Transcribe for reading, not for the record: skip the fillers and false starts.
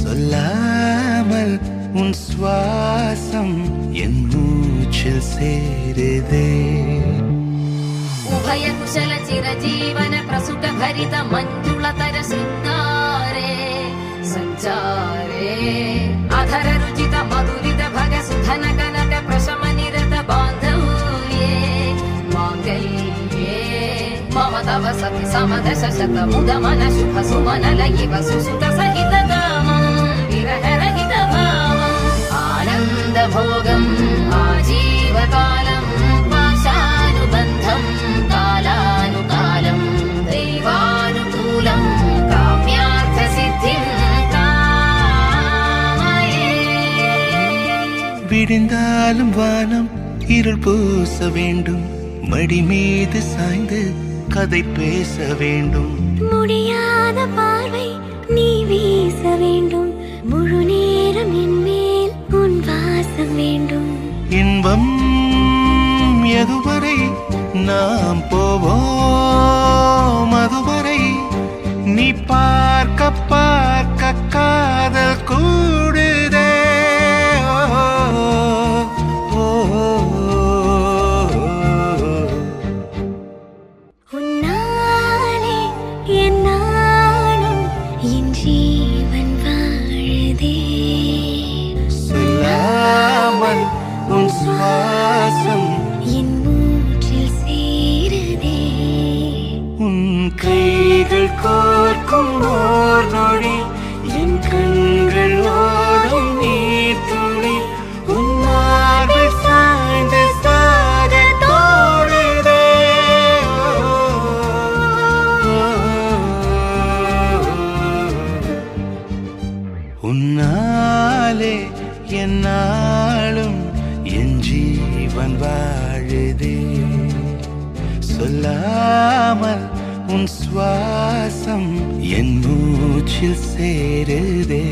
சொல்லாமல் உன் சுவாசம் என் மூச்சில் சேருதே. உபய குசல சிரஜீவன பிரசுக பரித மஞ்சுளதர சிங்காரே சஞ்சாரே அதர ருஜித மதுரித भग सुधन कनक प्रशम निरत बान्धव्ये माङ्गल्ये मम तव सति समदश शत मुद मन शुभ सुमन लयिव सुसुत सहित कामं विरह रहित भावम् आनन्द भोगम् आजीवकालं पाशानुबन्धं कालानुकालं दैवानुकूलं काम्यार्थ सिद्धिं விடிந்தாலும் வானம் இருள் பூச வேண்டும், மடி மீது சாய்ந்து கதை பேச வேண்டும். முடியாத பார்வை நீ வீச வேண்டும், முழு நேரம் என் மேல் உன் வாசம் வேண்டும். இன்பம் எதுவரை நாம் போவோம், அதுவரை நீ பார்க்க பார்க்க காதல் கூடுதே. உன்னாலே என் நாளும் என் ஜீவன் வாழுதே. சொல்லாமல் உன் சுவாசம் என் மூச்சில் சேருதே. உன் கைகள் கோர்க்கும் ஓர் நொடி என் கண்கள் ஓடும் நீர் துளி உன் மார்பில் சாய்ந்து சாக தோடுதே. உன்னாலே என் நாளும் என் ஜீவன் வாழுதே. சொல்லாமல் உன் சுவாசம் என் மூச்சில் சேருதே.